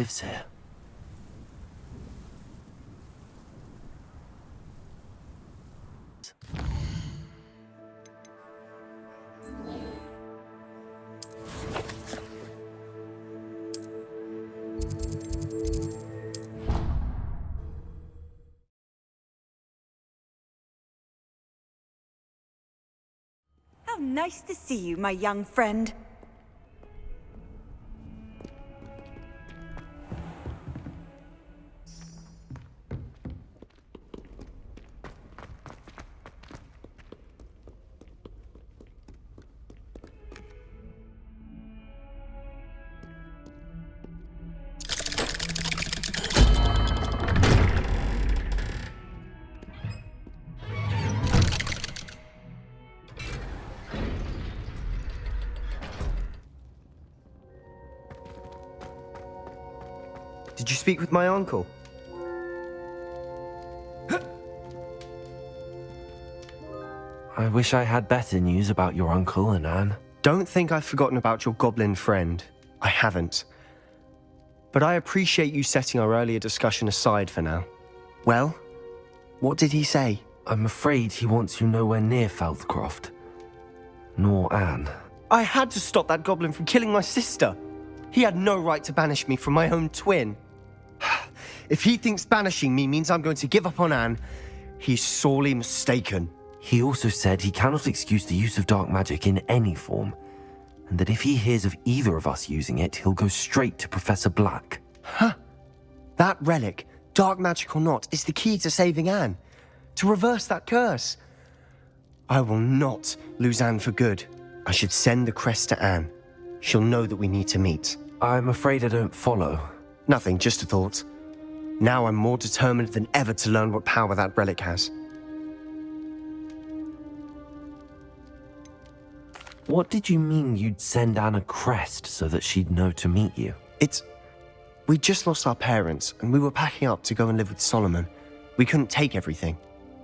lives here. How nice to see you, my young friend. Did you speak with my uncle? I wish I had better news about your uncle and Anne. Don't think I've forgotten about your goblin friend. I haven't. But I appreciate you setting our earlier discussion aside for now. Well, what did he say? I'm afraid he wants you nowhere near Feldcroft. Nor Anne. I had to stop that goblin from killing my sister. He had no right to banish me from my own twin. If he thinks banishing me means I'm going to give up on Anne, he's sorely mistaken. He also said he cannot excuse the use of dark magic in any form, and that if he hears of either of us using it, he'll go straight to Professor Black. Huh? That relic, dark magic or not, is the key to saving Anne. To reverse that curse. I will not lose Anne for good. I should send the crest to Anne. She'll know that we need to meet. I'm afraid I don't follow. Nothing, just a thought. Now I'm more determined than ever to learn what power that relic has. What did you mean you'd send Anne a crest so that she'd know to meet you? We just lost our parents, and we were packing up to go and live with Solomon. We couldn't take everything.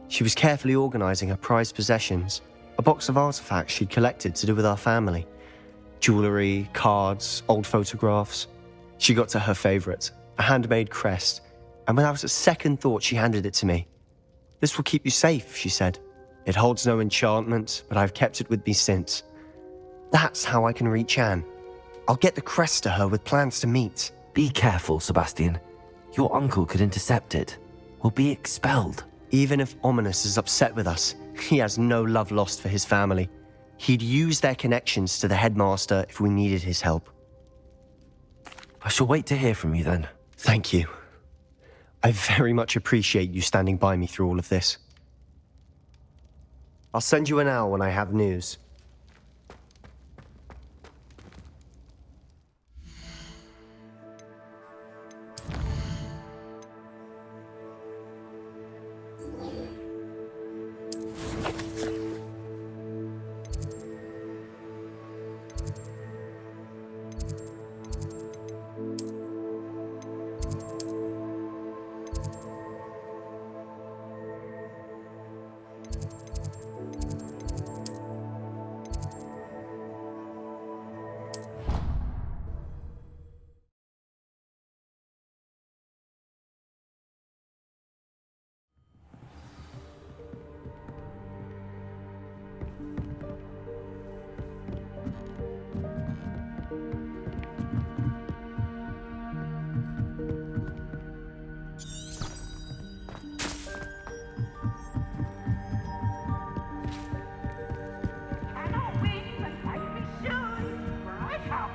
She was carefully organizing her prized possessions, a box of artifacts she'd collected to do with our family. Jewelry, cards, old photographs. She got to her favorite, a handmade crest, and without a second thought she handed it to me. This will keep you safe, she said. It holds no enchantment, but I've kept it with me since. That's how I can reach Anne. I'll get the crest to her with plans to meet. Be careful, Sebastian. Your uncle could intercept it. We'll be expelled. Even if Ominous is upset with us, he has no love lost for his family. He'd use their connections to the headmaster if we needed his help. I shall wait to hear from you then. Thank you. I very much appreciate you standing by me through all of this. I'll send you an owl when I have news.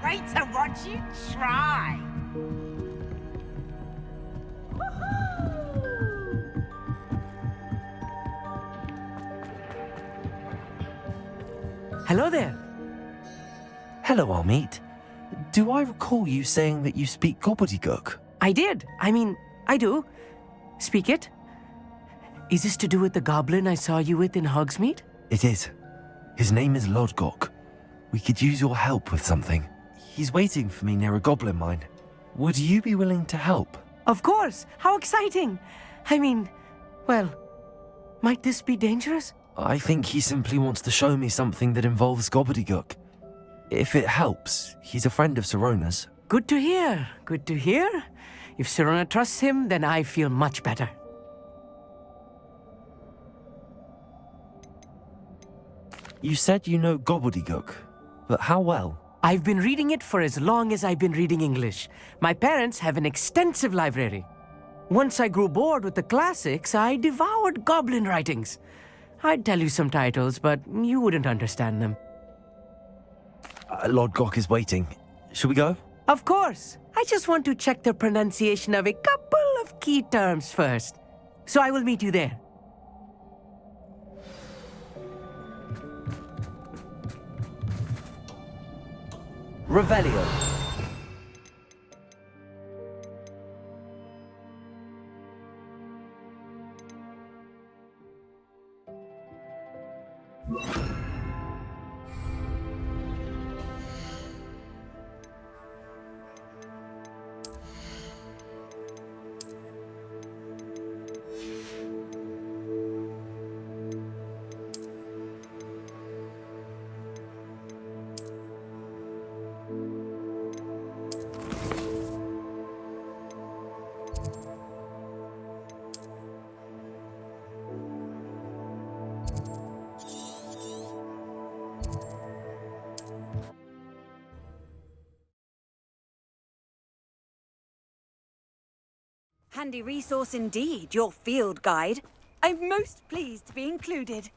Wait to watch you try. Hello there. Hello, Amit. Do I recall you saying that you speak gobbledegook? I did. I do. Speak it. Is this to do with the goblin I saw you with in Hogsmeade? It is. His name is Lodgok. We could use your help with something. He's waiting for me near a goblin mine. Would you be willing to help? Of course. How exciting. Well, might this be dangerous? I think he simply wants to show me something that involves gobbledegook. If it helps, he's a friend of Sorona's. Good to hear. Good to hear. If Sirona trusts him, then I feel much better. You said you know Gobbledegook, but how well? I've been reading it for as long as I've been reading English. My parents have an extensive library. Once I grew bored with the classics, I devoured goblin writings. I'd tell you some titles, but you wouldn't understand them. Lodgok is waiting. Shall we go? Of course. I just want to check the pronunciation of a couple of key terms first. So I will meet you there. Revelio. Handy resource indeed, your field guide. I'm most pleased to be included.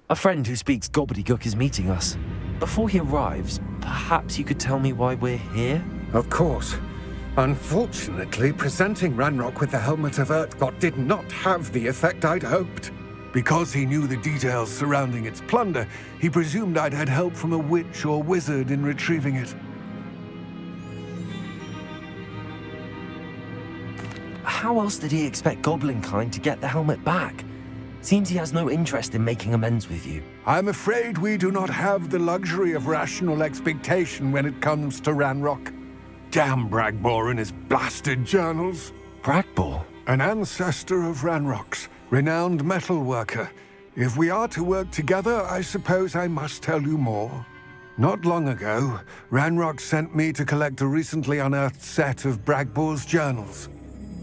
A friend who speaks Gobbledegook is meeting us. Before he arrives, perhaps you could tell me why we're here? Of course. Unfortunately, presenting Ranrok with the Helmet of Urtkot did not have the effect I'd hoped. Because he knew the details surrounding its plunder, he presumed I'd had help from a witch or wizard in retrieving it. How else did he expect Goblinkind to get the helmet back? Seems he has no interest in making amends with you. I'm afraid we do not have the luxury of rational expectation when it comes to Ranrok. Damn Bragbor and his blasted journals. Bragbor? An ancestor of Ranrok's, renowned metal worker. If we are to work together, I suppose I must tell you more. Not long ago, Ranrok sent me to collect a recently unearthed set of Bragbor's journals.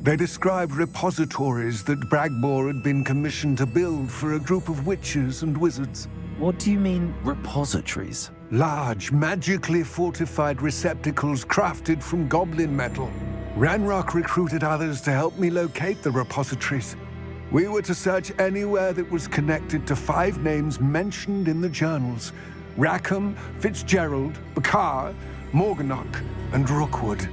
They described repositories that Bragbor had been commissioned to build for a group of witches and wizards. What do you mean, repositories? Large, magically fortified receptacles crafted from goblin metal. Ranrok recruited others to help me locate the repositories. We were to search anywhere that was connected to 5 names mentioned in the journals: Rackham, Fitzgerald, Bakar, Morganach, and Rookwood.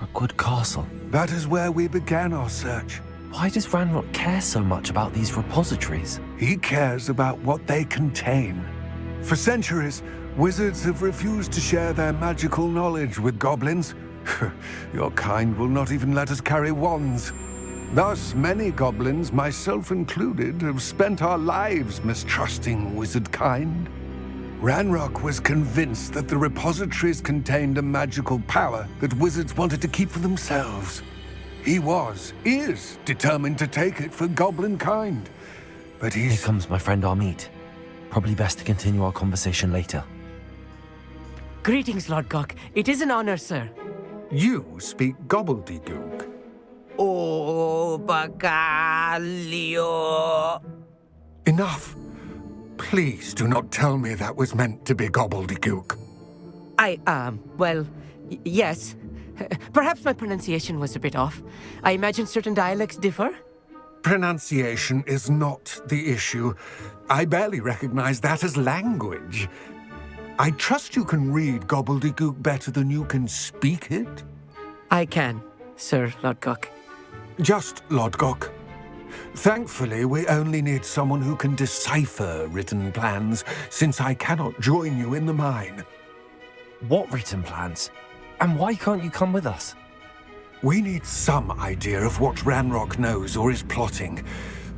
Rookwood Castle. That is where we began our search. Why does Ranrok care so much about these repositories? He cares about what they contain. For centuries, wizards have refused to share their magical knowledge with goblins. Your kind will not even let us carry wands. Thus, many goblins, myself included, have spent our lives mistrusting wizard kind. Ranrok was convinced that the repositories contained a magical power that wizards wanted to keep for themselves. He is determined to take it for goblin kind. But Here he's... comes my friend Amit. Probably best to continue our conversation later. Greetings, Lodgok. It is an honor, sir. You speak gobbledygook. Oh, Bagalio. Enough. Please do not tell me that was meant to be gobbledygook. Yes. Perhaps my pronunciation was a bit off. I imagine certain dialects differ. Pronunciation is not the issue. I barely recognize that as language. I trust you can read gobbledygook better than you can speak it? I can, Sir Lodgok. Just Lodgok. Thankfully, we only need someone who can decipher written plans, since I cannot join you in the mine. What written plans? And why can't you come with us? We need some idea of what Ranrok knows or is plotting.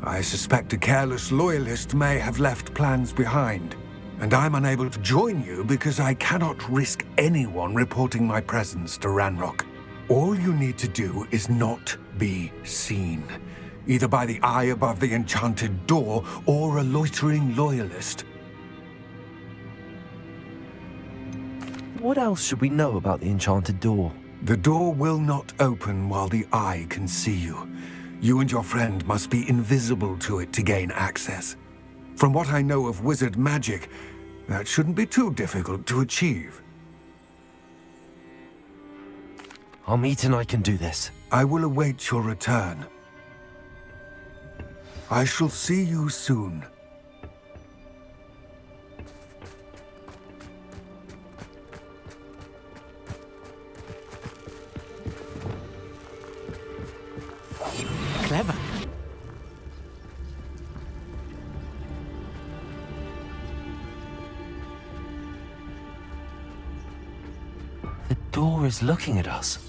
I suspect a careless Loyalist may have left plans behind. And I'm unable to join you because I cannot risk anyone reporting my presence to Ranrok. All you need to do is not be seen, either by the eye above the enchanted door or a loitering loyalist. What else should we know about the enchanted door? The door will not open while the eye can see you. You and your friend must be invisible to it to gain access. From what I know of wizard magic, that shouldn't be too difficult to achieve. Amit and I can do this. I will await your return. I shall see you soon. Clever. The door is looking at us.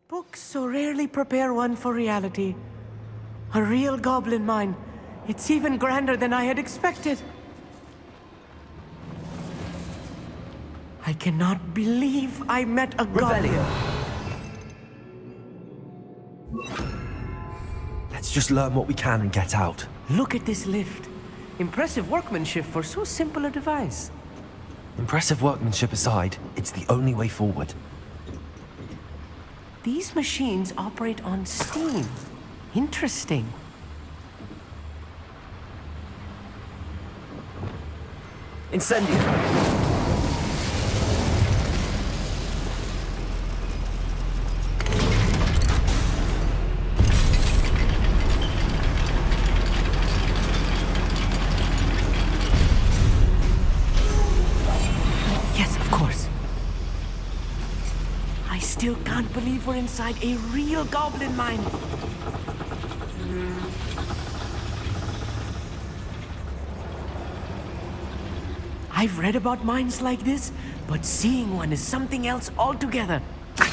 Books so rarely prepare one for reality. A real goblin mine. It's even grander than I had expected. I cannot believe I met a goblin. Let's just learn what we can and get out. Look at this lift. Impressive workmanship for so simple a device. Impressive workmanship aside, it's the only way forward. These machines operate on steam. Interesting. Incendio! Yes, of course. I still can't believe we're inside a real goblin mine. I've read about mines like this, but seeing one is something else altogether. You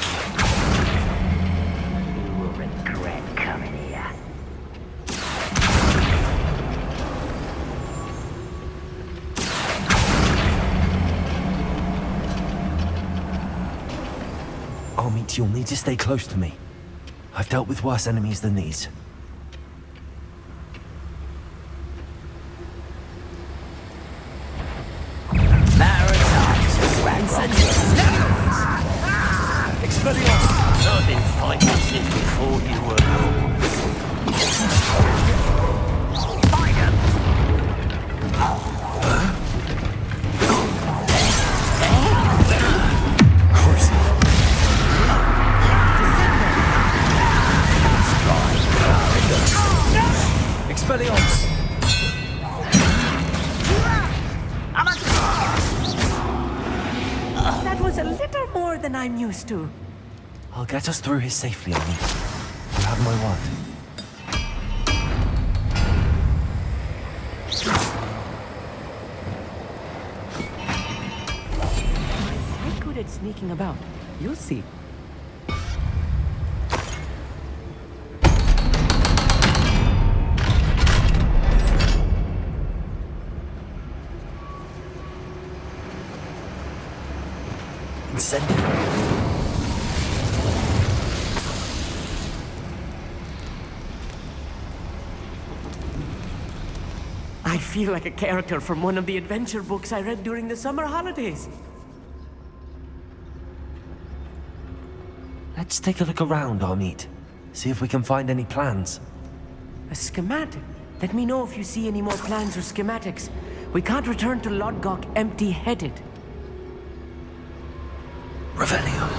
will regret coming here. Amit, you'll need to stay close to me. I've dealt with worse enemies than these. I've been fighting since before you were born. Expelliarmus! That was a little more than I'm used to. I'll get us through here safely, Amit. You have my word. I'm good at sneaking about. You'll see. Incendio! I feel like a character from one of the adventure books I read during the summer holidays. Let's take a look around, Amit. See if we can find any plans. A schematic? Let me know if you see any more plans or schematics. We can't return to Lodgok empty-headed. Revelio.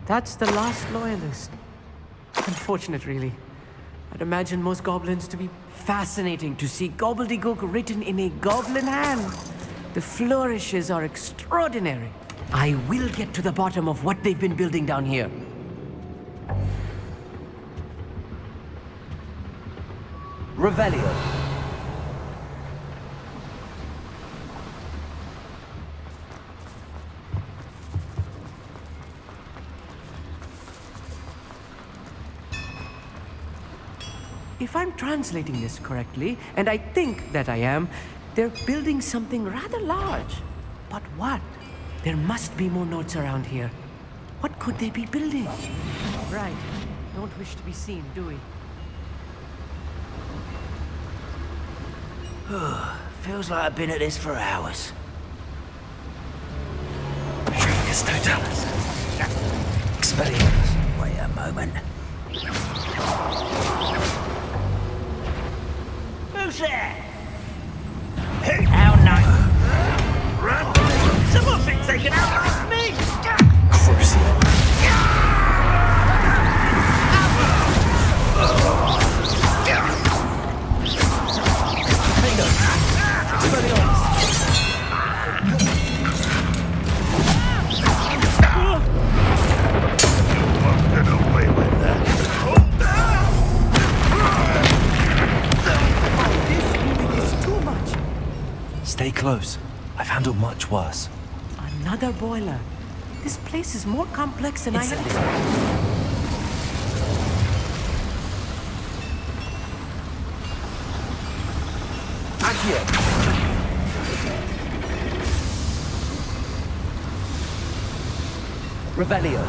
That's the last Loyalist. Unfortunate, really. I'd imagine most goblins to be fascinating to see gobbledygook written in a goblin hand. The flourishes are extraordinary. I will get to the bottom of what they've been building down here. Revelio. If I'm translating this correctly, and I think that I am, they're building something rather large. But what? There must be more notes around here. What could they be building? Right. Don't wish to be seen, do we? Feels like I've been at this for hours. Trigus totalis. Expelliarmus. Wait a moment. Who's there? How nice. Someone thinks they can outlast me! Crucio. Stay close. I've handled much worse. Another boiler. This place is more complex than I had expected. Accio. Revelio.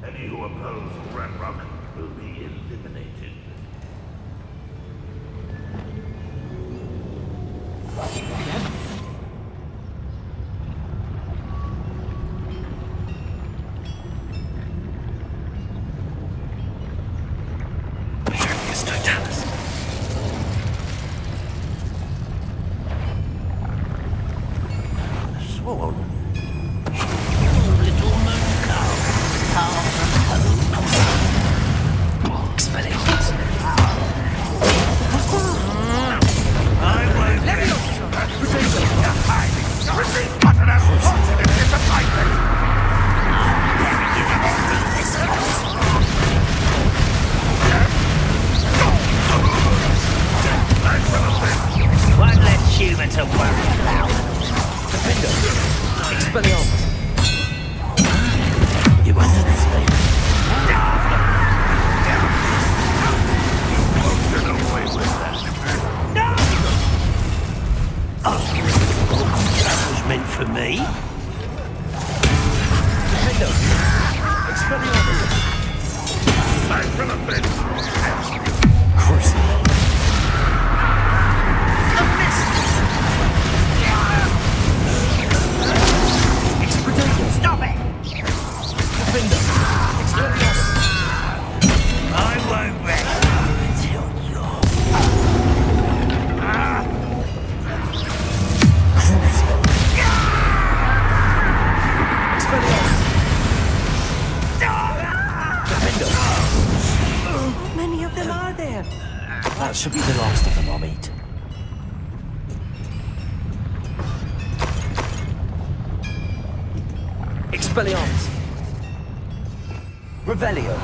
Any who oppose Ranrok will be eliminated. Trigus totalis. Sworn. Little moon calf. Expelliarmus. One less human to worry about. Expelliarmus. You understand? Get away with that. That was meant for me. Back from the pit. Crucio. Stop it! I won't rest until you're... How many of them are there? That should be the last of them, Amit. Expelliarmus. Revelio.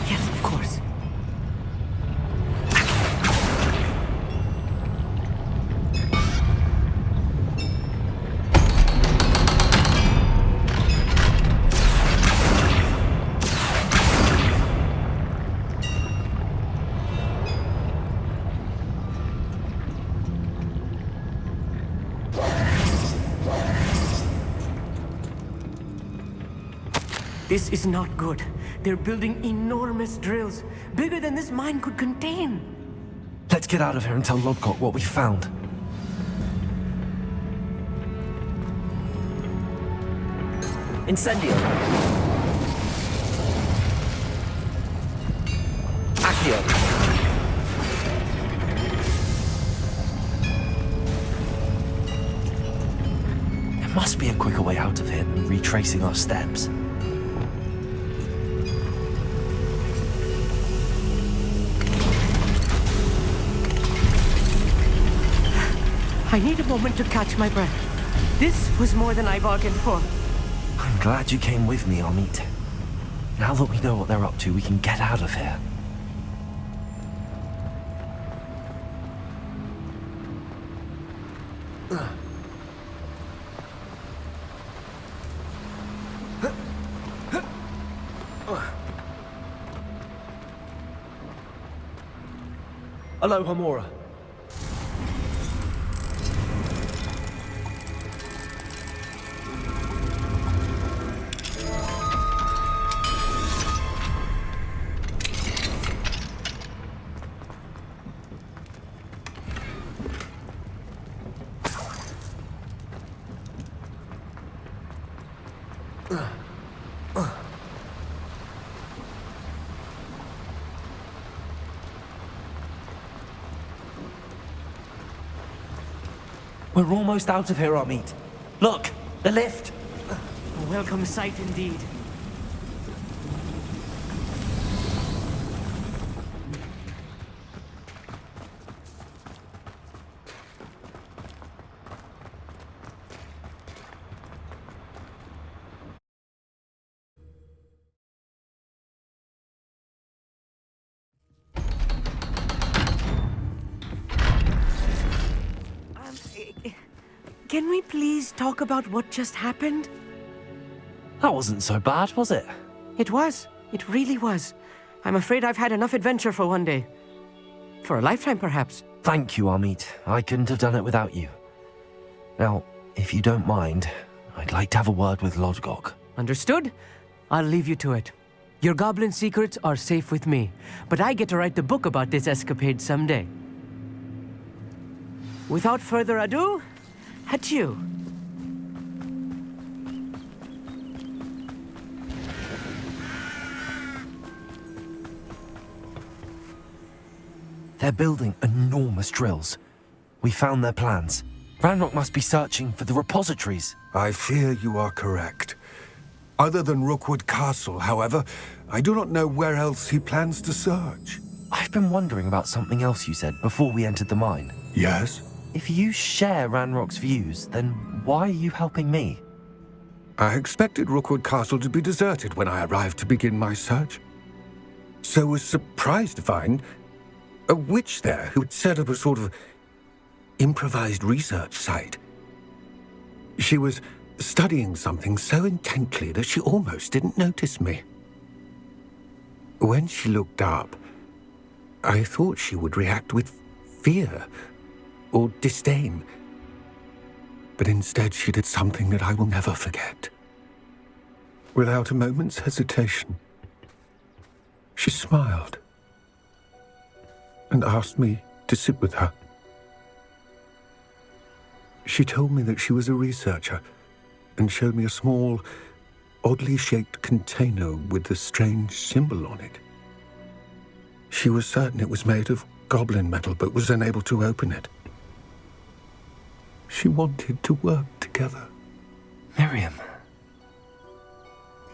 Yes, of course. This is not good. They're building enormous drills, bigger than this mine could contain. Let's get out of here and tell Lodgok what we found. Incendio. Accio. There must be a quicker way out of here than retracing our steps. I need a moment to catch my breath. This was more than I bargained for. I'm glad you came with me, Amit. Now that we know what they're up to, we can get out of here. Hello, Hamora. We're almost out of here, Amit. Look, the lift. A welcome sight indeed. Can we please talk about what just happened? That wasn't so bad, was it? It was. It really was. I'm afraid I've had enough adventure for one day. For a lifetime, perhaps. Thank you, Amit. I couldn't have done it without you. Now, if you don't mind, I'd like to have a word with Lodgok. Understood? I'll leave you to it. Your goblin secrets are safe with me, but I get to write the book about this escapade someday. Without further ado, adieu. They're building enormous drills. We found their plans. Ranrok must be searching for the repositories. I fear you are correct. Other than Rookwood Castle, however, I do not know where else he plans to search. I've been wondering about something else you said before we entered the mine. Yes? If you share Ranrock's views, then why are you helping me? I expected Rookwood Castle to be deserted when I arrived to begin my search. So was surprised to find a witch there who had set up a sort of improvised research site. She was studying something so intently that she almost didn't notice me. When she looked up, I thought she would react with fear or disdain. But instead she did something that I will never forget. Without a moment's hesitation, she smiled and asked me to sit with her. She told me that she was a researcher and showed me a small, oddly shaped container with a strange symbol on it. She was certain it was made of goblin metal, but was unable to open it. She wanted to work together. Miriam.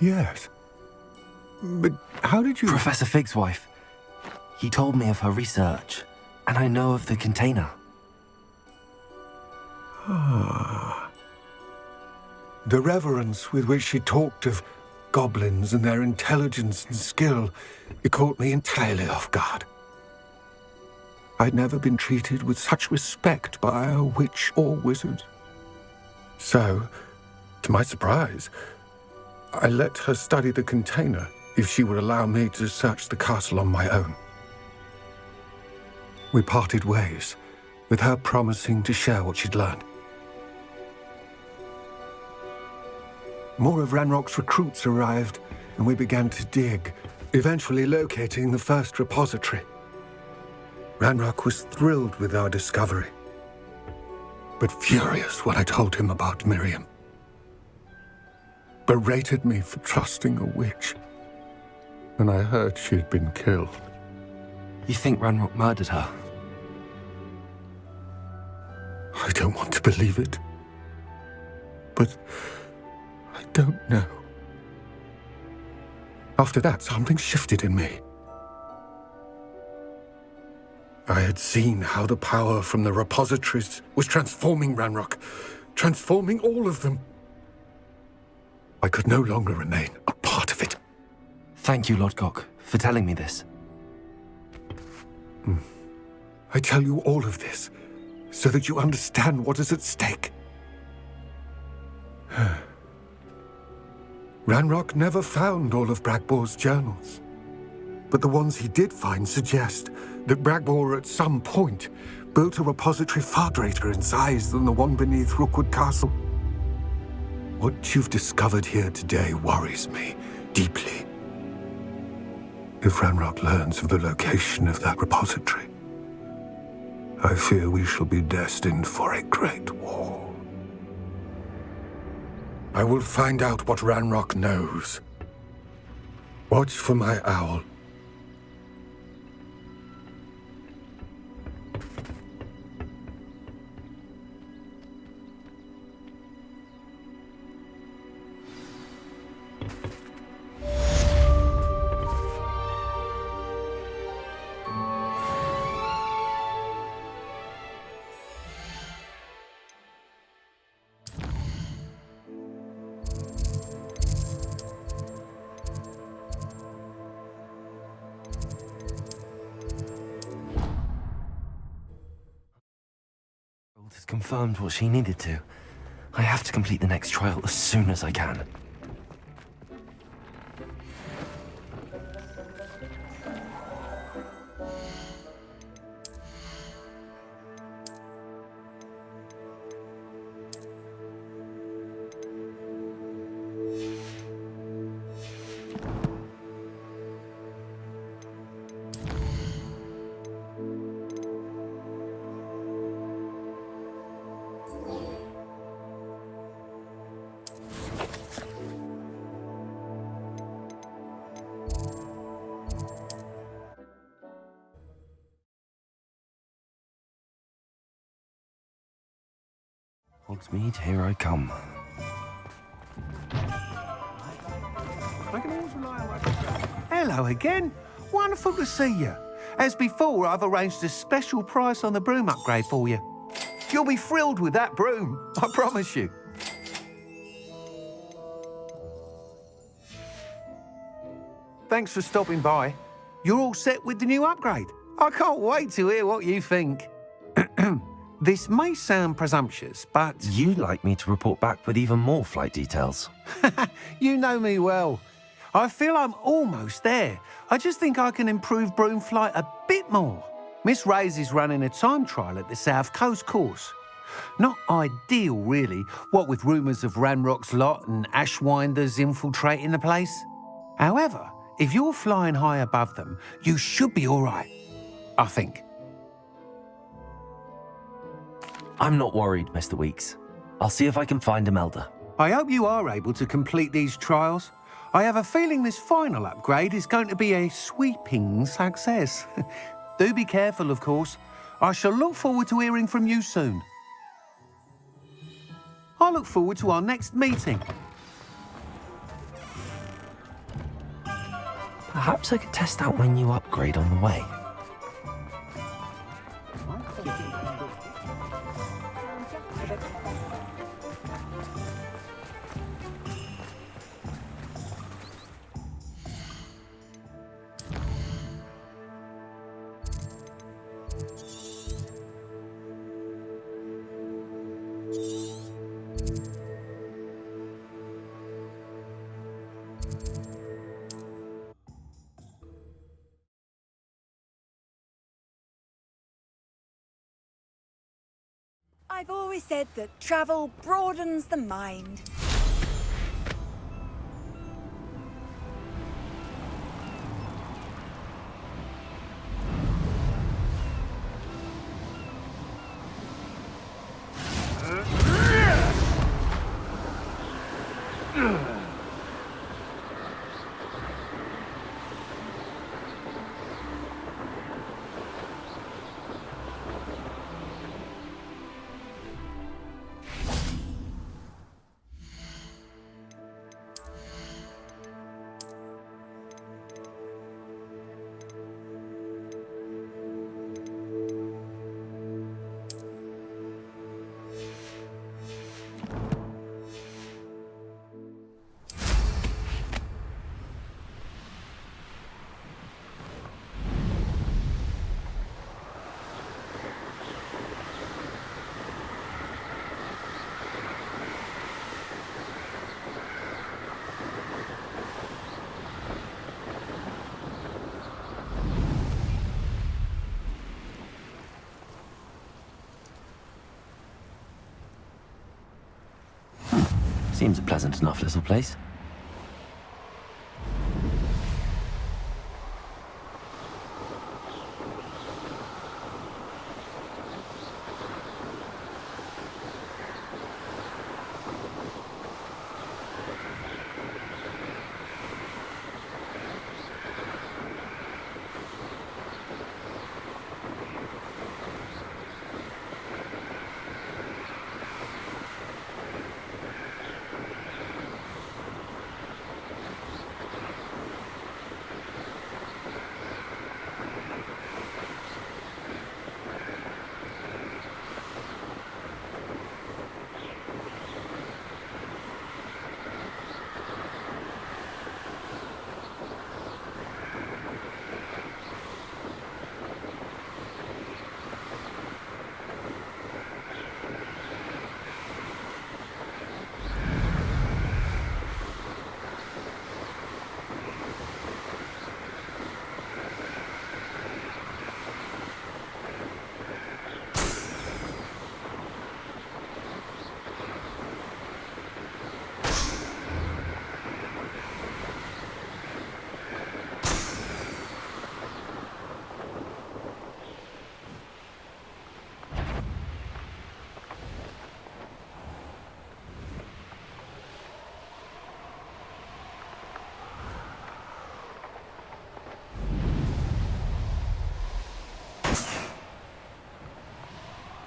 Yes. But how did you... Professor Fig's wife. He told me of her research, and I know of the container. Ah. The reverence with which she talked of goblins and their intelligence and skill, it caught me entirely off guard. I'd never been treated with such respect by a witch or wizard. So, to my surprise, I let her study the container if she would allow me to search the castle on my own. We parted ways, with her promising to share what she'd learned. More of Ranrock's recruits arrived, and we began to dig, eventually locating the first repository. Ranrok was thrilled with our discovery, but furious when I told him about Miriam. Berated me for trusting a witch, and I heard she had been killed. You think Ranrok murdered her? I don't want to believe it, but I don't know. After that, something shifted in me. I had seen how the power from the repositories was transforming Ranrok, transforming all of them. I could no longer remain a part of it. Thank you, Lodgok, for telling me this. I tell you all of this so that you understand what is at stake. Ranrok never found all of Bragbor's journals, but the ones he did find suggest that Bragbor at some point built a repository far greater in size than the one beneath Rookwood Castle. What you've discovered here today worries me deeply. If Ranrok learns of the location of that repository, I fear we shall be destined for a great war. I will find out what Ranrok knows. Watch for my owl. Has confirmed what she needed to. I have to complete the next trial as soon as I can. Hogsmeade, here I come. Hello again. Wonderful to see you. As before, I've arranged a special price on the broom upgrade for you. You'll be thrilled with that broom, I promise you. Thanks for stopping by. You're all set with the new upgrade. I can't wait to hear what you think. This may sound presumptuous, but... You'd like me to report back with even more flight details. You know me well. I feel I'm almost there. I just think I can improve broom flight a bit more. Miss Ray's is running a time trial at the South Coast course. Not ideal, really, what with rumours of Ranrock's lot and Ashwinders infiltrating the place. However, if you're flying high above them, you should be all right, I think. I'm not worried, Mr. Weeks. I'll see if I can find Imelda. I hope you are able to complete these trials. I have a feeling this final upgrade is going to be a sweeping success. Do be careful, of course. I shall look forward to hearing from you soon. I look forward to our next meeting. Perhaps I could test out my new upgrade on the way. I've always said that travel broadens the mind. Seems a pleasant enough little place.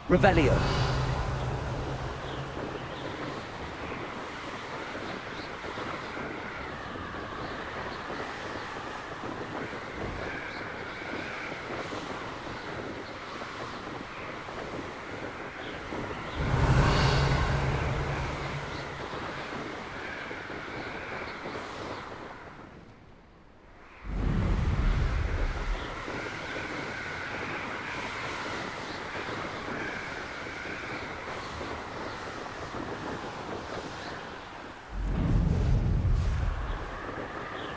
Revelio.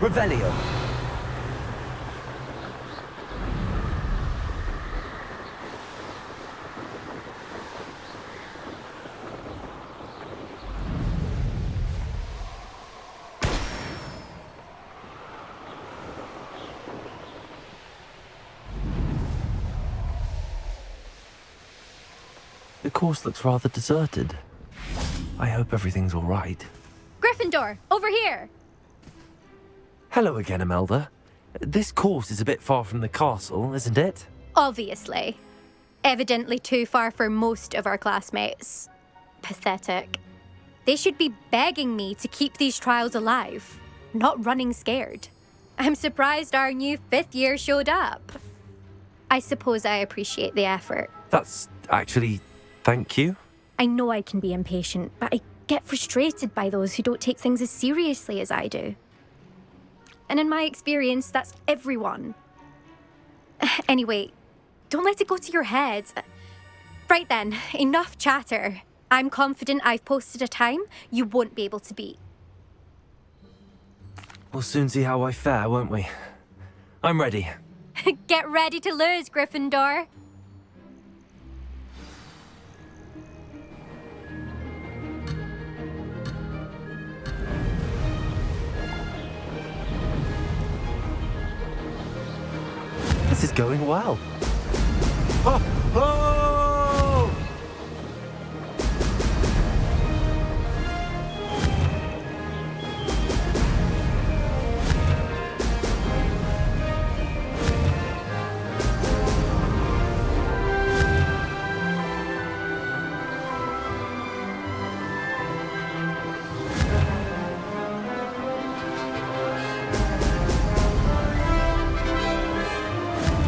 Revelio. The course looks rather deserted. I hope everything's all right. Gryffindor, over here! Hello again, Imelda. This course is a bit far from the castle, isn't it? Obviously. Evidently too far for most of our classmates. Pathetic. They should be begging me to keep these trials alive, not running scared. I'm surprised our new 5th year showed up. I suppose I appreciate the effort. That's actually... thank you. I know I can be impatient, but I get frustrated by those who don't take things as seriously as I do. And in my experience, that's everyone. Anyway, don't let it go to your head. Right then, enough chatter. I'm confident I've posted a time you won't be able to beat. We'll soon see how I fare, won't we? I'm ready. Get ready to lose, Gryffindor. This is going well. Oh! Oh!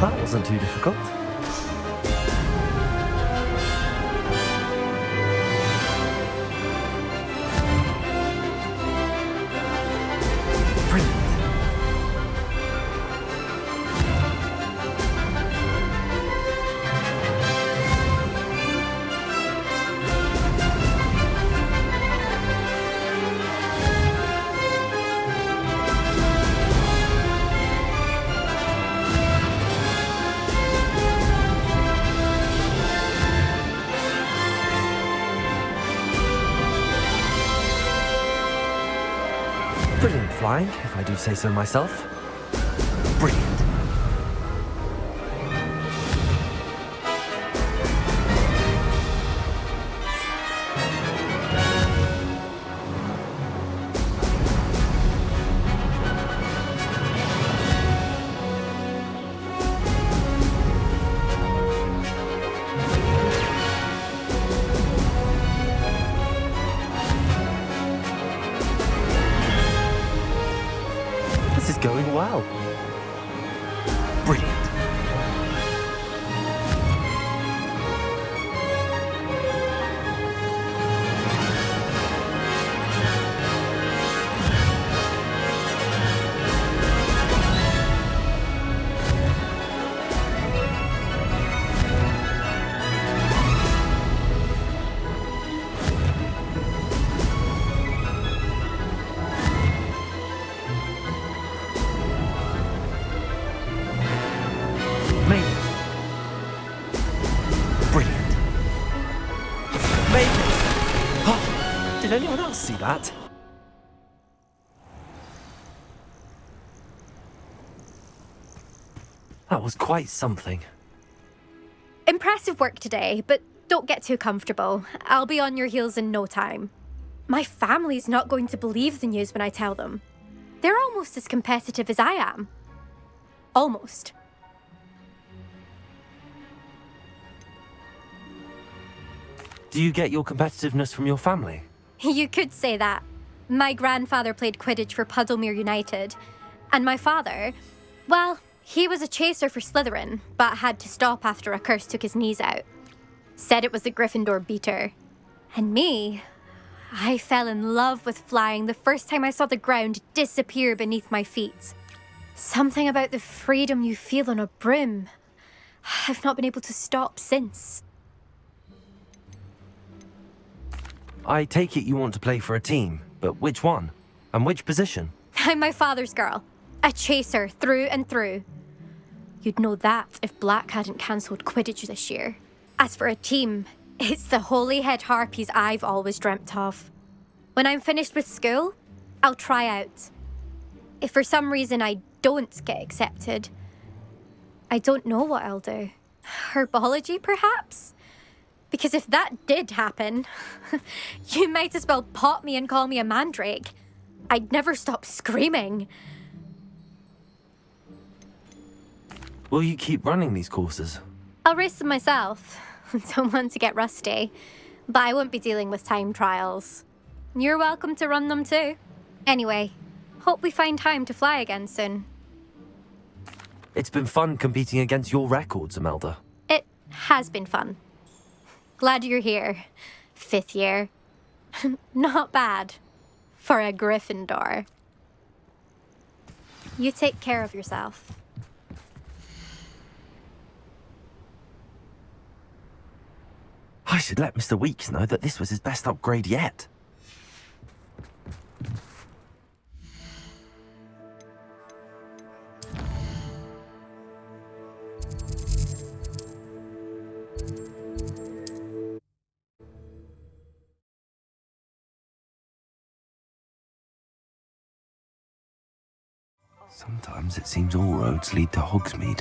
That wasn't too difficult. Brilliant. satisfying, if I do say so myself. Brilliant. This is going well. Brilliant. Made it. Brilliant. Made it! Oh, did anyone else see that? That was quite something. Impressive work today, but don't get too comfortable. I'll be on your heels in no time. My family's not going to believe the news when I tell them. They're almost as competitive as I am. Almost. Do you get your competitiveness from your family? You could say that. My grandfather played Quidditch for Puddlemere United. And my father, well, he was a chaser for Slytherin, but had to stop after a curse took his knees out. Said it was the Gryffindor beater. And me, I fell in love with flying the first time I saw the ground disappear beneath my feet. Something about the freedom you feel on a broom. I've not been able to stop since. I take it you want to play for a team, but which one? And which position? I'm my father's girl. A chaser through and through. You'd know that if Black hadn't cancelled Quidditch this year. As for a team, it's the Holyhead Harpies I've always dreamt of. When I'm finished with school, I'll try out. If for some reason I don't get accepted, I don't know what I'll do. Herbology, perhaps? Because if that did happen, you might as well pot me and call me a mandrake. I'd never stop screaming. Will you keep running these courses? I'll race them myself. Don't want to get rusty. But I won't be dealing with time trials. You're welcome to run them too. Anyway, hope we find time to fly again soon. It's been fun competing against your records, Imelda. It has been fun. Glad you're here. 5th year. Not bad. For a Gryffindor. You take care of yourself. I should let Mr. Weeks know that this was his best upgrade yet. Sometimes it seems all roads lead to Hogsmeade.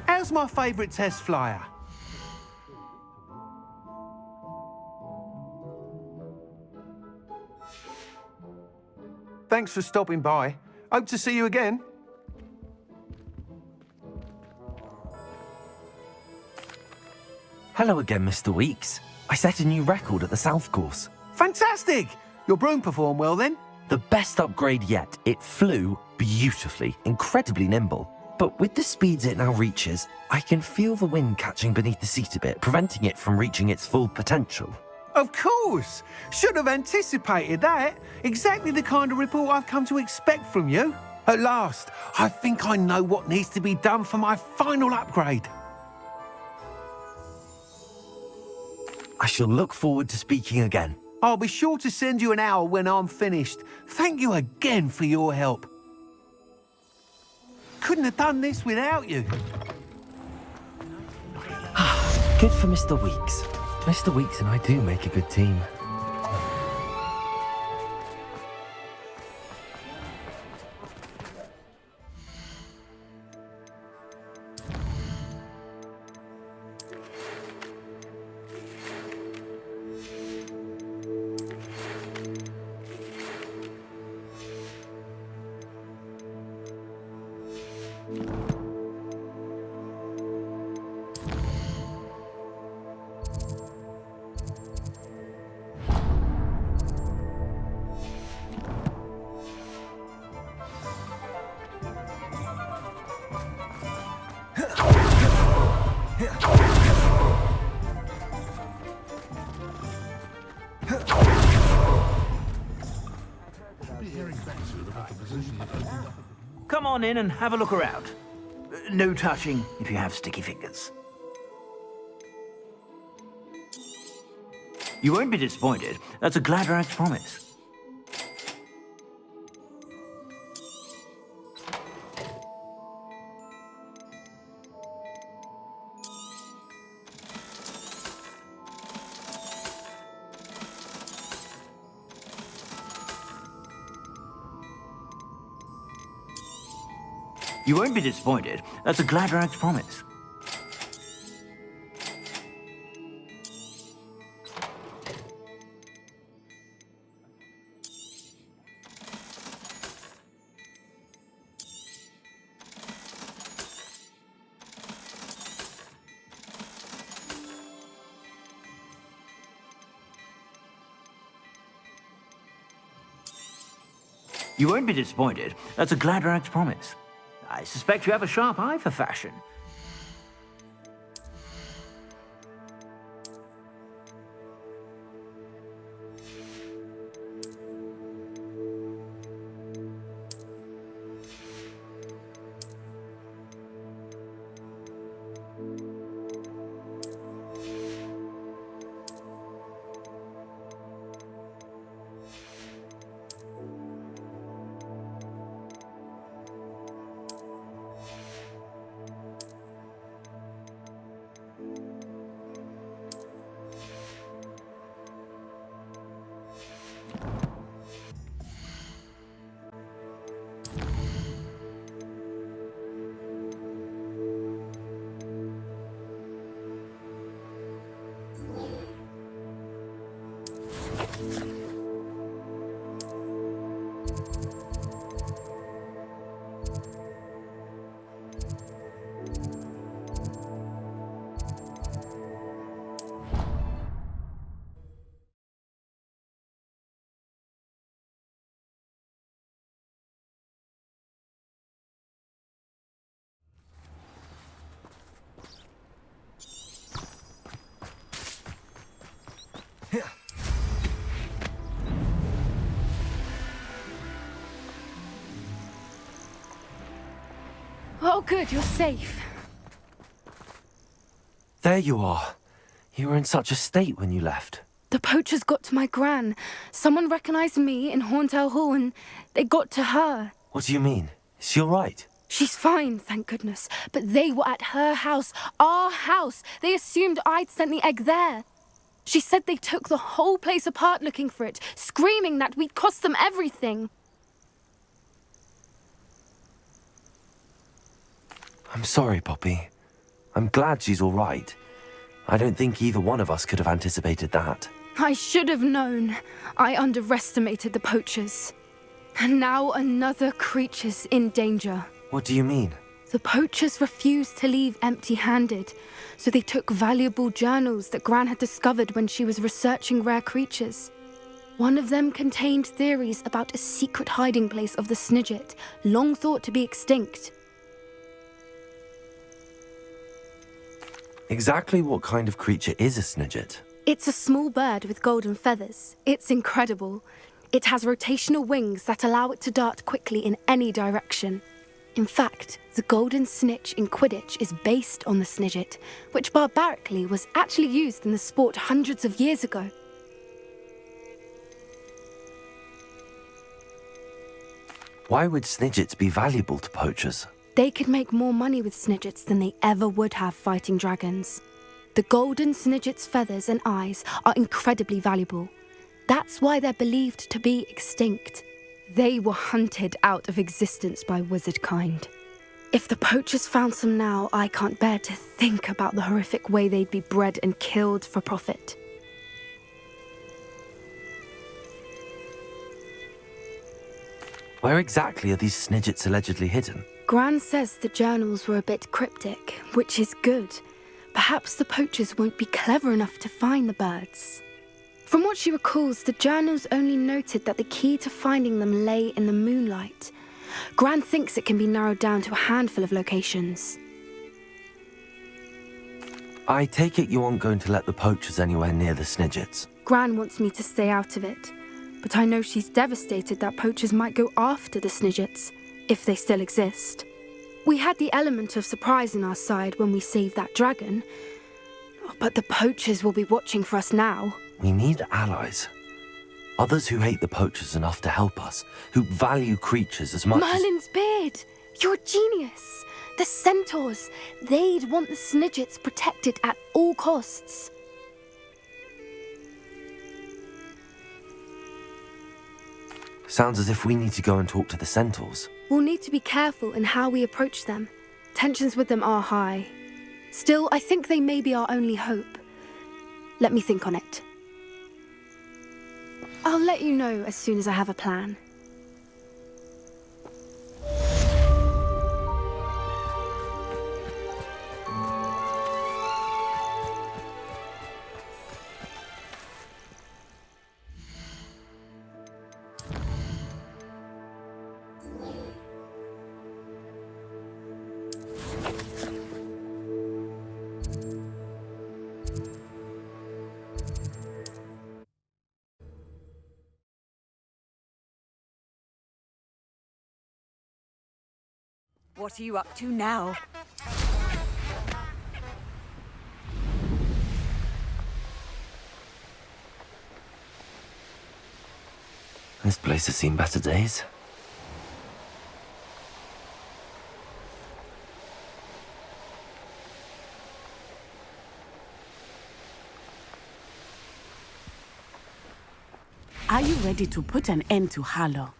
How's my favourite test flyer? Thanks for stopping by. Hope to see you again. Hello again, Mr. Weeks. I set a new record at the South Course. Fantastic! Your broom performed well then? The best upgrade yet. It flew beautifully, incredibly nimble. But with the speeds it now reaches, I can feel the wind catching beneath the seat a bit, preventing it from reaching its full potential. Of course! Should have anticipated that. Exactly the kind of report I've come to expect from you. At last, I think I know what needs to be done for my final upgrade. I shall look forward to speaking again. I'll be sure to send you an hour when I'm finished. Thank you again for your help. Couldn't have done this without you. Good for Mr. Weeks. Mr. Weeks and I do make a good team. Come on in and have a look around. No touching if you have sticky fingers. You won't be disappointed. That's a Gladrak's promise. You won't be disappointed. That's a Gladrak's promise. You won't be disappointed. That's a Gladrak's promise. I suspect you have a sharp eye for fashion. Oh, good, you're safe. There you are. You were in such a state when you left. The poachers got to my gran. Someone recognized me in Horntail Hall and they got to her. What do you mean? Is she all right? She's fine, thank goodness. But they were at her house, our house. They assumed I'd sent the egg there. She said they took the whole place apart looking for it, screaming that we'd cost them everything. I'm sorry, Poppy. I'm glad she's all right. I don't think either one of us could have anticipated that. I should have known. I underestimated the poachers. And now another creature's in danger. What do you mean? The poachers refused to leave empty-handed, so they took valuable journals that Gran had discovered when she was researching rare creatures. One of them contained theories about a secret hiding place of the Snidget, long thought to be extinct. Exactly what kind of creature is a Snidget? It's a small bird with golden feathers. It's incredible. It has rotational wings that allow it to dart quickly in any direction. In fact, the golden snitch in Quidditch is based on the Snidget, which barbarically was actually used in the sport hundreds of years ago. Why would Snidgets be valuable to poachers? They could make more money with Snidgets than they ever would have fighting dragons. The golden snidget's feathers and eyes are incredibly valuable. That's why they're believed to be extinct. They were hunted out of existence by wizard kind. If the poachers found some now, I can't bear to think about the horrific way they'd be bred and killed for profit. Where exactly are these snidgets allegedly hidden? Gran says the journals were a bit cryptic, which is good. Perhaps the poachers won't be clever enough to find the birds. From what she recalls, the journals only noted that the key to finding them lay in the moonlight. Gran thinks it can be narrowed down to a handful of locations. I take it you aren't going to let the poachers anywhere near the snidgets. Gran wants me to stay out of it, but I know she's devastated that poachers might go after the snidgets, if they still exist. We had the element of surprise on our side when we saved that dragon, but the poachers will be watching for us now. We need allies. Others who hate the poachers enough to help us, who value creatures as much Merlin's beard! You're a genius! The centaurs! They'd want the snidgets protected at all costs. Sounds as if we need to go and talk to the centaurs. We'll need to be careful in how we approach them. Tensions with them are high. Still, I think they may be our only hope. Let me think on it. I'll let you know as soon as I have a plan. What are you up to now? This place has seen better days. Are you ready to put an end to Harlow?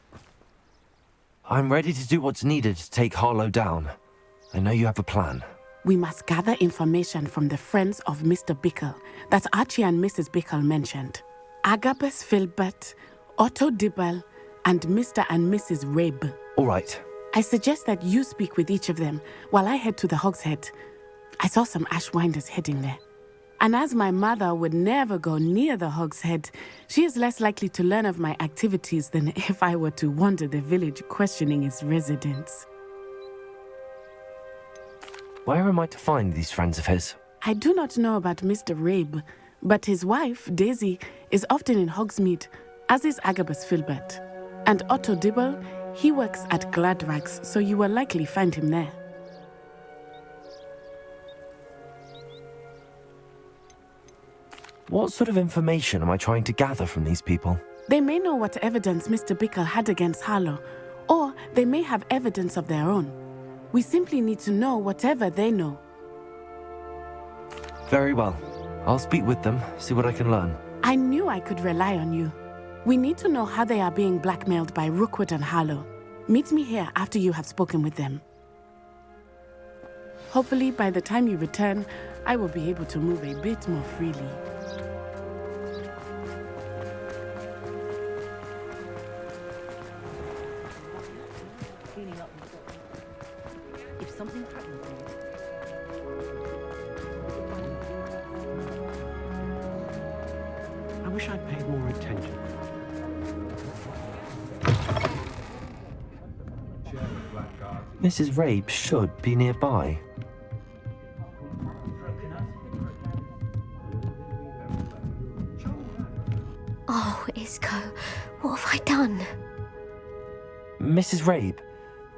I'm ready to do what's needed to take Harlow down. I know you have a plan. We must gather information from the friends of Mr. Bickle that Archie and Mrs. Bickle mentioned. Agabus Filbert, Otto Dibble, and Mr. and Mrs. Rabe. All right. I suggest that you speak with each of them while I head to the Hogshead. I saw some Ashwinders heading there. And as my mother would never go near the Hogshead, she is less likely to learn of my activities than if I were to wander the village questioning its residents. Where am I to find these friends of his? I do not know about Mr. Rabe, but his wife, Daisy, is often in Hogsmeade, as is Agabus Filbert. And Otto Dibble, he works at Gladrags, so you will likely find him there. What sort of information am I trying to gather from these people? They may know what evidence Mr. Bickle had against Harlow, or they may have evidence of their own. We simply need to know whatever they know. Very well. I'll speak with them, see what I can learn. I knew I could rely on you. We need to know how they are being blackmailed by Rookwood and Harlow. Meet me here after you have spoken with them. Hopefully, by the time you return, I will be able to move a bit more freely. If something happens to it. I wish I'd paid more attention. Mrs. Rabe should be nearby. Oh, Isco, what have I done? Mrs. Rabe,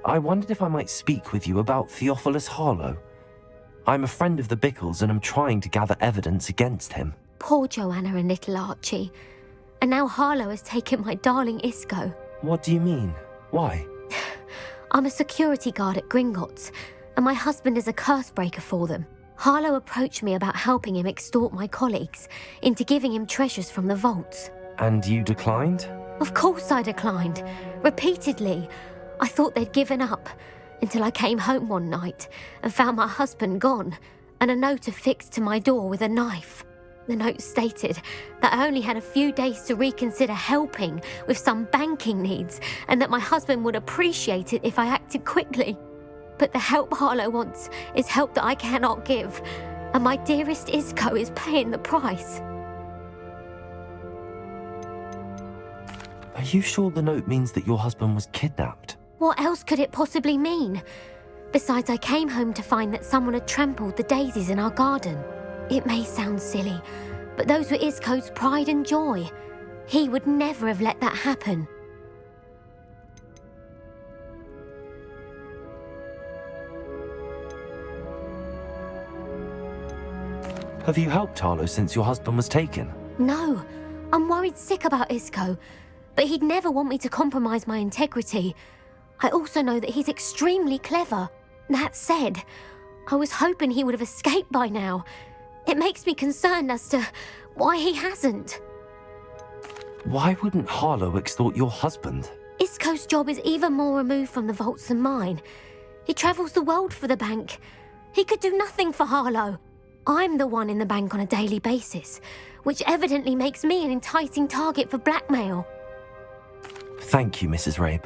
I wondered if I might speak with you about Theophilus Harlow. I'm a friend of the Bickles and I'm trying to gather evidence against him. Poor Joanna and little Archie. And now Harlow has taken my darling Isco. What do you mean? Why? I'm a security guard at Gringotts, and my husband is a curse breaker for them. Harlow approached me about helping him extort my colleagues into giving him treasures from the vaults. And you declined? Of course I declined. Repeatedly. I thought they'd given up, until I came home one night and found my husband gone, and a note affixed to my door with a knife. The note stated that I only had a few days to reconsider helping with some banking needs, and that my husband would appreciate it if I acted quickly. But the help Harlow wants is help that I cannot give, and my dearest Isco is paying the price. Are you sure the note means that your husband was kidnapped? What else could it possibly mean? Besides, I came home to find that someone had trampled the daisies in our garden. It may sound silly, but those were Isco's pride and joy. He would never have let that happen. Have you helped Harlow since your husband was taken? No, I'm worried sick about Isco, but he'd never want me to compromise my integrity. I also know that he's extremely clever. That said, I was hoping he would have escaped by now. It makes me concerned as to why he hasn't. Why wouldn't Harlow extort your husband? Isco's job is even more removed from the vaults than mine. He travels the world for the bank. He could do nothing for Harlow. I'm the one in the bank on a daily basis, which evidently makes me an enticing target for blackmail. Thank you, Mrs. Rabe.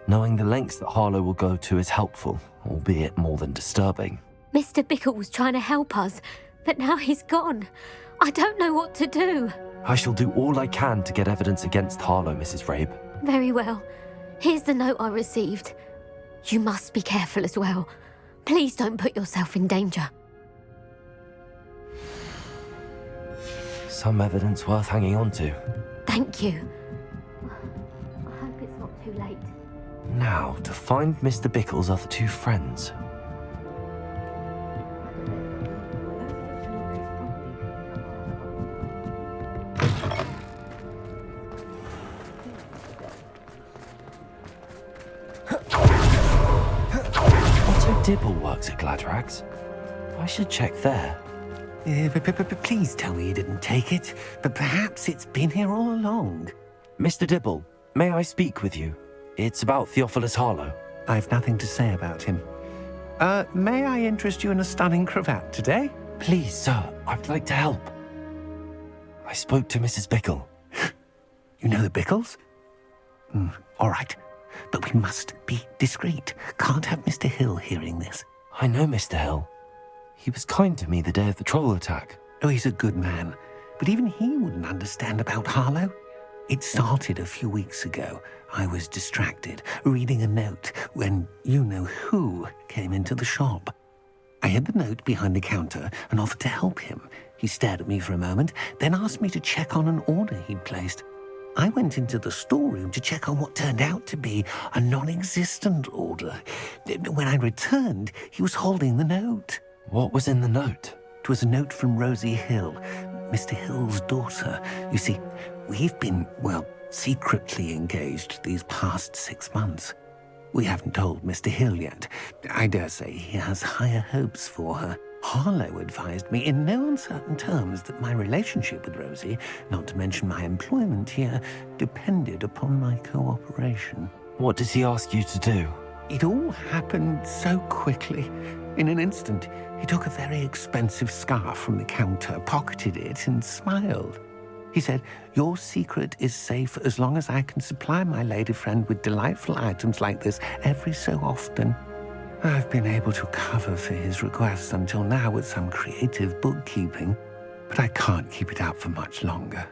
Knowing the lengths that Harlow will go to is helpful, albeit more than disturbing. Mr. Bickle was trying to help us, but now he's gone. I don't know what to do. I shall do all I can to get evidence against Harlow, Mrs. Rabe. Very well. Here's the note I received. You must be careful as well. Please don't put yourself in danger. Some evidence worth hanging on to. Thank you. I hope it's not too late. Now, to find Mr. Bickle's other two friends. Otto Dibble works at Gladrags. I should check there. Please tell me you didn't take it, but perhaps it's been here all along. Mr. Dibble, may I speak with you? It's about Theophilus Harlow. I've nothing to say about him. May I interest you in a stunning cravat today? Please, sir, I'd like to help. I spoke to Mrs. Bickle. You know the Bickles? All right, but we must be discreet. Can't have Mr. Hill hearing this. I know Mr. Hill. He was kind to me the day of the troll attack. Oh, he's a good man, but even he wouldn't understand about Harlow. It started a few weeks ago. I was distracted, reading a note, when you-know-who came into the shop. I hid the note behind the counter and offered to help him. He stared at me for a moment, then asked me to check on an order he'd placed. I went into the storeroom to check on what turned out to be a non-existent order. When I returned, he was holding the note. What was in the note? It was a note from Rosie Hill, Mr. Hill's daughter. You see, we've been, secretly engaged these past 6 months. We haven't told Mr. Hill yet. I dare say he has higher hopes for her. Harlow advised me in no uncertain terms that my relationship with Rosie, not to mention my employment here, depended upon my cooperation. What did he ask you to do? It all happened so quickly. In an instant, he took a very expensive scarf from the counter, pocketed it, and smiled. He said, "Your secret is safe as long as I can supply my lady friend with delightful items like this every so often." I've been able to cover for his requests until now with some creative bookkeeping, but I can't keep it up for much longer.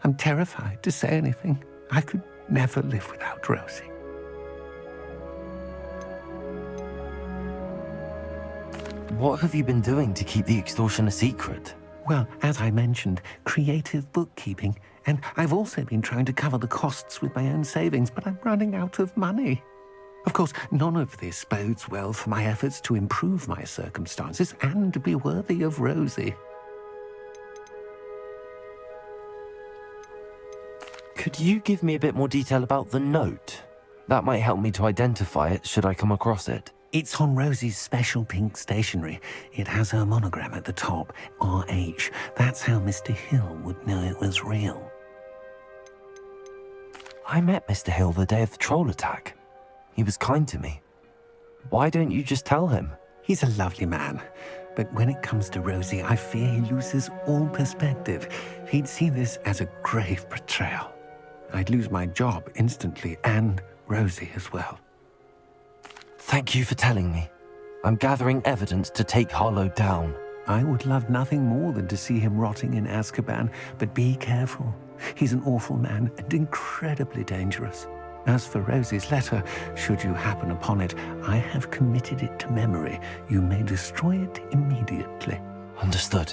I'm terrified to say anything. I could never live without Rosie. What have you been doing to keep the extortion a secret? Well, as I mentioned, creative bookkeeping, and I've also been trying to cover the costs with my own savings, but I'm running out of money. Of course, none of this bodes well for my efforts to improve my circumstances and be worthy of Rosie. Could you give me a bit more detail about the note? That might help me to identify it should I come across it. It's on Rosie's special pink stationery. It has her monogram at the top, RH. That's how Mr. Hill would know it was real. I met Mr. Hill the day of the troll attack. He was kind to me. Why don't you just tell him? He's a lovely man. But when it comes to Rosie, I fear he loses all perspective. He'd see this as a grave betrayal. I'd lose my job instantly, and Rosie as well. Thank you for telling me. I'm gathering evidence to take Harlow down. I would love nothing more than to see him rotting in Azkaban, but be careful. He's an awful man and incredibly dangerous. As for Rosie's letter, should you happen upon it, I have committed it to memory. You may destroy it immediately. Understood.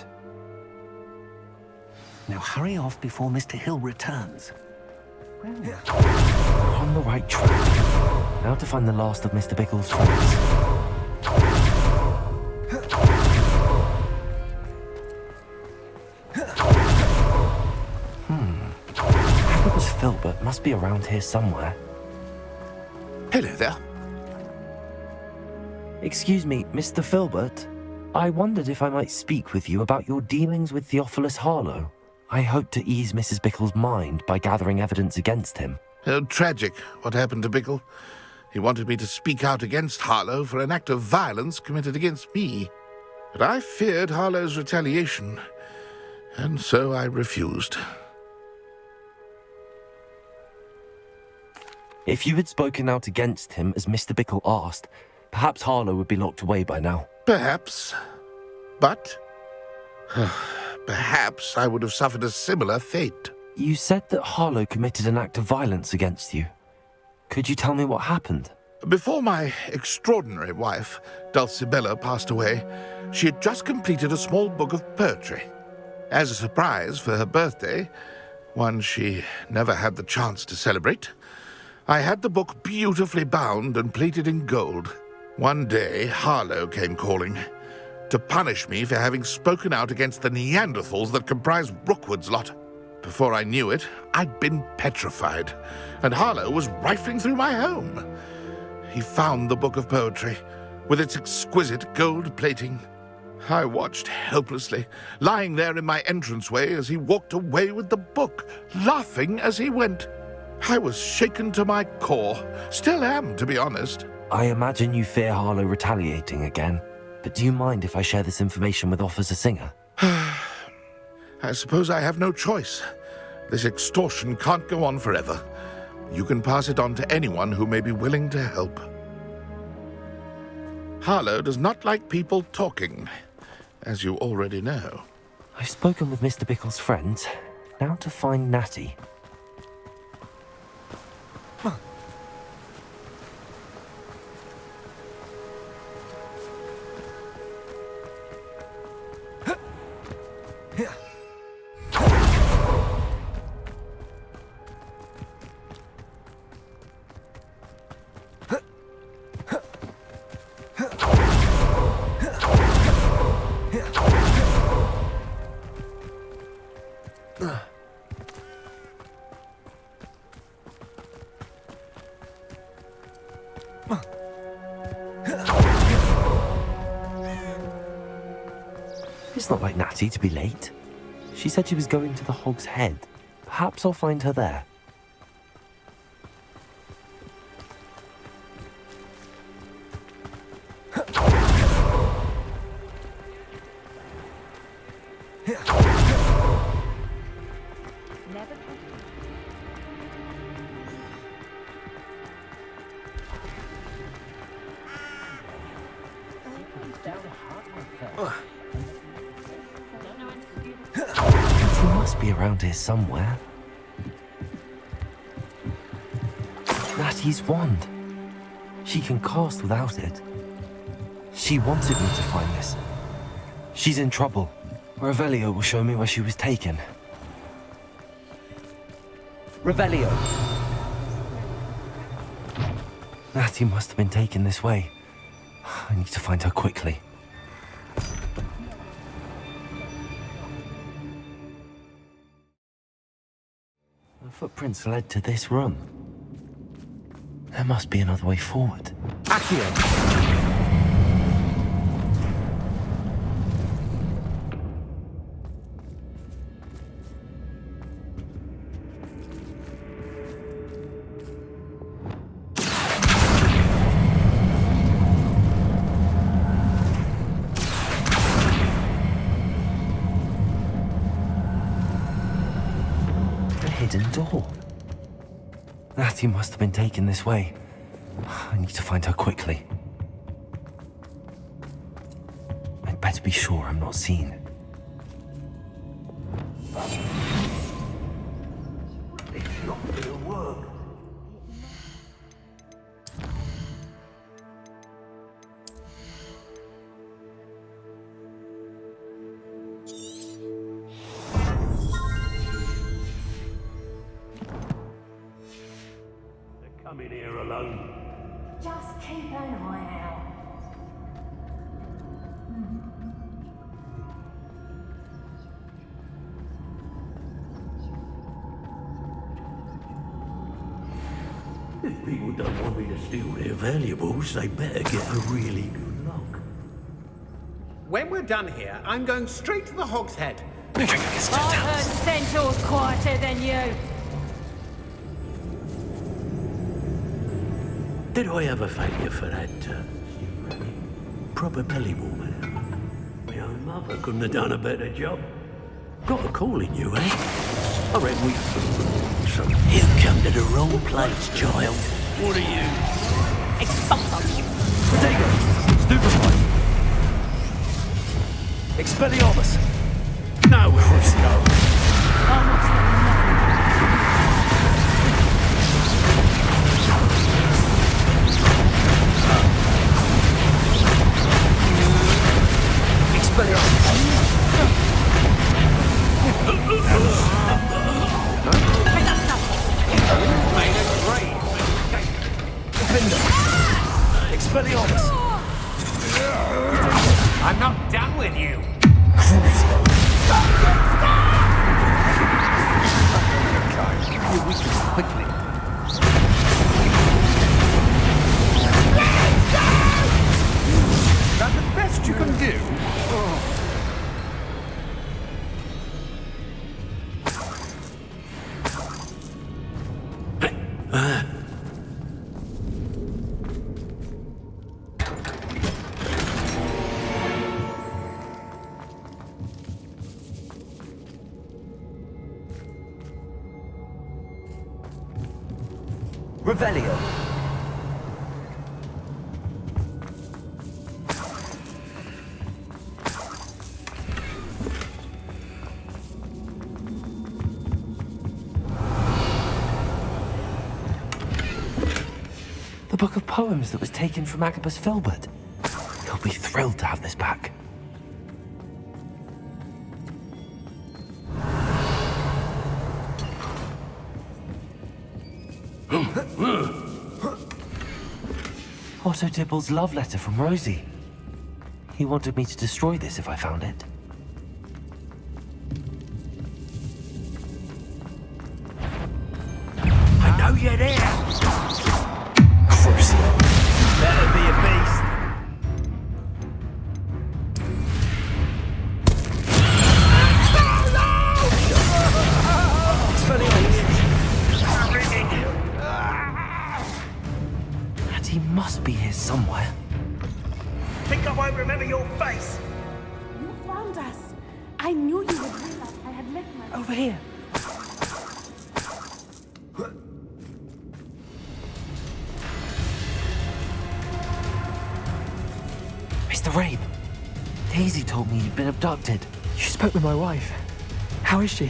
Now hurry off before Mr. Hill returns. We're on the right track. Now to find the last of Mr. Bickle's friends. Agabus Filbert must be around here somewhere. Hello there. Excuse me, Mr. Filbert. I wondered if I might speak with you about your dealings with Theophilus Harlow. I hope to ease Mrs. Bickle's mind by gathering evidence against him. Oh, tragic what happened to Bickle. He wanted me to speak out against Harlow for an act of violence committed against me. But I feared Harlow's retaliation, and so I refused. If you had spoken out against him as Mr. Bickle asked, perhaps Harlow would be locked away by now. Perhaps. But perhaps I would have suffered a similar fate. You said that Harlow committed an act of violence against you. Could you tell me what happened? Before my extraordinary wife, Dulcibella, passed away, she had just completed a small book of poetry. As a surprise for her birthday, one she never had the chance to celebrate, I had the book beautifully bound and plated in gold. One day, Harlow came calling to punish me for having spoken out against the Neanderthals that comprise Rookwood's lot. Before I knew it, I'd been petrified, and Harlow was rifling through my home. He found the book of poetry, with its exquisite gold plating. I watched helplessly, lying there in my entranceway as he walked away with the book, laughing as he went. I was shaken to my core. Still am, to be honest. I imagine you fear Harlow retaliating again, but do you mind if I share this information with Officer Singer? I suppose I have no choice. This extortion can't go on forever. You can pass it on to anyone who may be willing to help. Harlow does not like people talking, as you already know. I've spoken with Mr. Bickle's friends. Now to find Natty. It's not like Natty to be late. She said she was going to the Hog's Head. Perhaps I'll find her there. Around here somewhere. Natty's wand. She can cast without it. She wanted me to find this. She's in trouble. Revelio will show me where she was taken. Revelio! Natty must have been taken this way. I need to find her quickly. Footprints led to this room. There must be another way forward. Accio! door. Natty must have been taken this way. I need to find her quickly. I'd better be sure I'm not seen. It's not gonna work. They're coming here alone. Just keep an eye out. If people don't want me to steal their valuables, they better get a really good lock. When we're done here, I'm going straight to the Hog's Head. I heard Centaur's quieter than you. Did I have a failure for that proper belly warmer? My own mother couldn't have done a better job. Got a call in you, eh? I reckon we... So you come to the wrong place, child. What are you? Expulso. Potato! Stupefy! Expelliarmus! Nowhere to go. Expelliarmus! I'm not done with you. You weaken quickly. Is that the best you can do? Revelio! The book of poems that was taken from Agabus Filbert. He'll be thrilled to have this back. Otto Dibble's love letter from Rosie. He wanted me to destroy this if I found it. I know you're there. Crucio. Better be a beast. He must be here somewhere. Think I won't remember your face? You found us. I knew you would realize I had left my... Over here. Mr. Rabe, Daisy told me you'd been abducted. You spoke with my wife. How is she?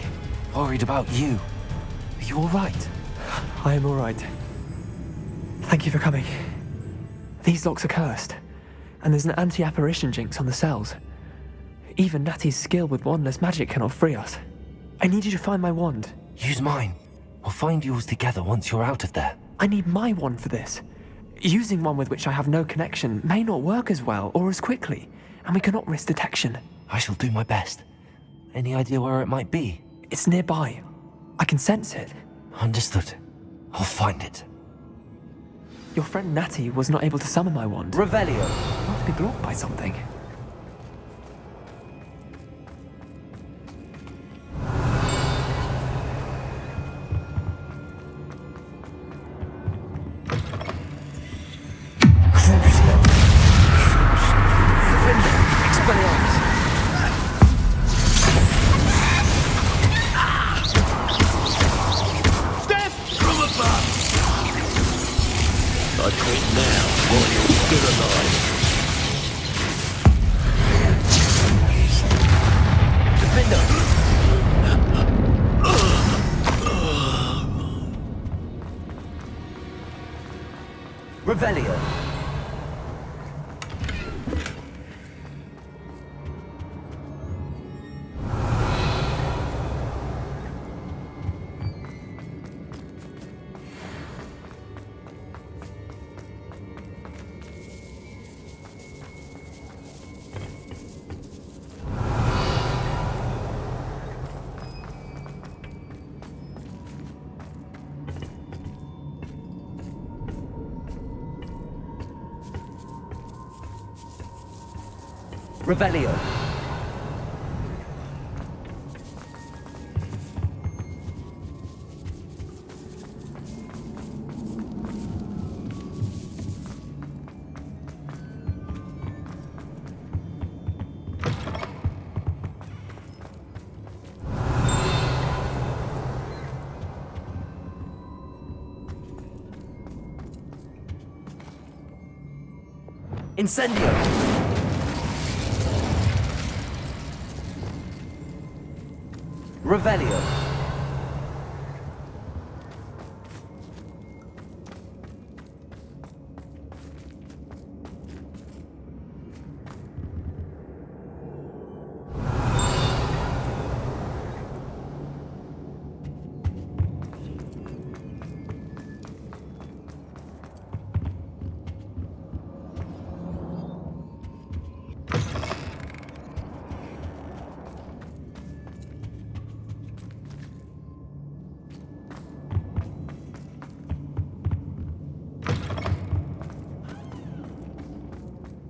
Worried about you. Are you all right? I am all right. Thank you for coming. These locks are cursed, and there's an anti-apparition jinx on the cells. Even Natty's skill with wandless magic cannot free us. I need you to find my wand. Use mine. We'll find yours together once you're out of there. I need my wand for this. Using one with which I have no connection may not work as well or as quickly, and we cannot risk detection. I shall do my best. Any idea where it might be? It's nearby. I can sense it. Understood. I'll find it. Your friend Natty was not able to summon my wand. Revelio. It must be blocked by something. I quit now while you're still alive. Defender! Revelio. Revelio. Incendio. Revelio.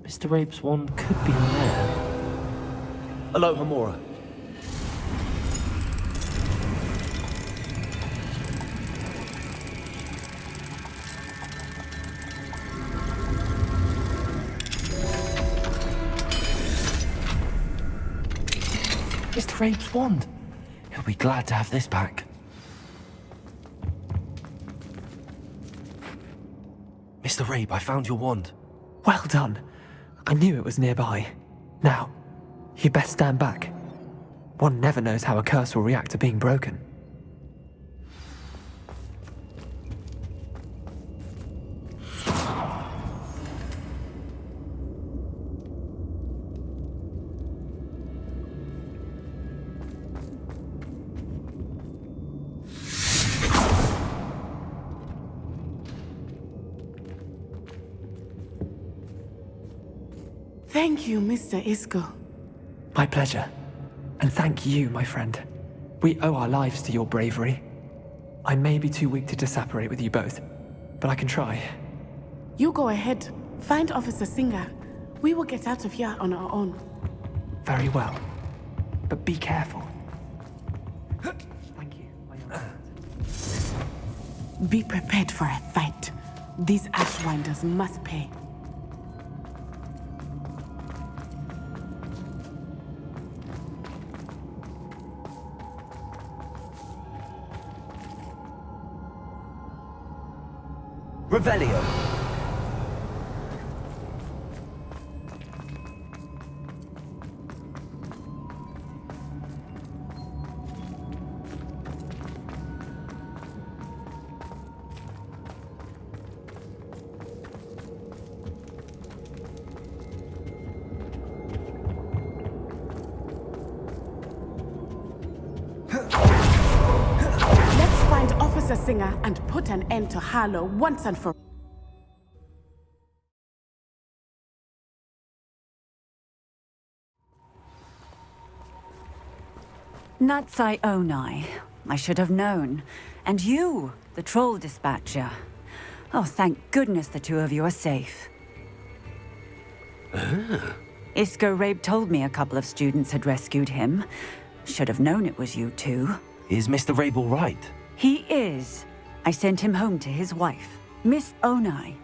Mr. Rabe's wand could be in there. Hello, Hamora. Mr. Rabe's wand. He'll be glad to have this back. Mr. Rabe, I found your wand. Well done. I knew it was nearby. Now, you best stand back. One never knows how a curse will react to being broken. Thank you, Mr. Isco. My pleasure. And thank you, my friend. We owe our lives to your bravery. I may be too weak to disapparate with you both, but I can try. You go ahead. Find Officer Singer. We will get out of here on our own. Very well. But be careful. Thank you. Be prepared for a fight. These Ashwinders must pay. Revelio. Let's find Officer Singer and put an end to Harlow once and for all. Natsai Onai. I should have known. And you, the troll dispatcher. Oh, thank goodness the two of you are safe. Isco Rabe told me a couple of students had rescued him. Should have known it was you two. Is Mr. Rabe all right? He is. I sent him home to his wife. Miss Onai,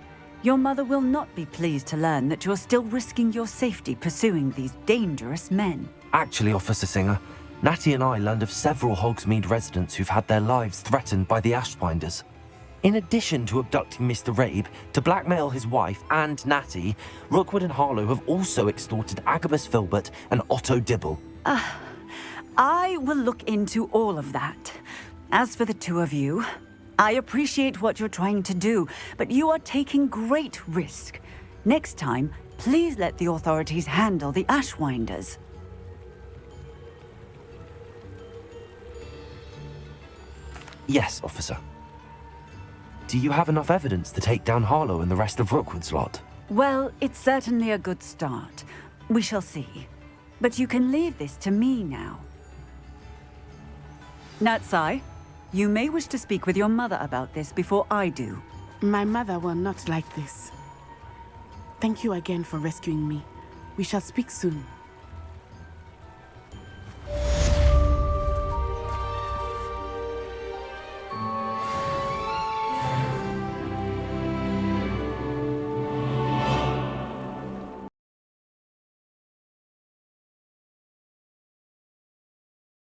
your mother will not be pleased to learn that you're still risking your safety pursuing these dangerous men. Actually, Officer Singer, Natty and I learned of several Hogsmeade residents who've had their lives threatened by the Ashwinders. In addition to abducting Mr. Rabe to blackmail his wife and Natty, Rookwood and Harlow have also extorted Agabus Filbert and Otto Dibble. I will look into all of that. As for the two of you, I appreciate what you're trying to do, but you are taking great risk. Next time, please let the authorities handle the Ashwinders. Yes, officer. Do you have enough evidence to take down Harlow and the rest of Rookwood's lot? Well, it's certainly a good start. We shall see. But you can leave this to me now. Natsai, you may wish to speak with your mother about this before I do. My mother will not like this. Thank you again for rescuing me. We shall speak soon.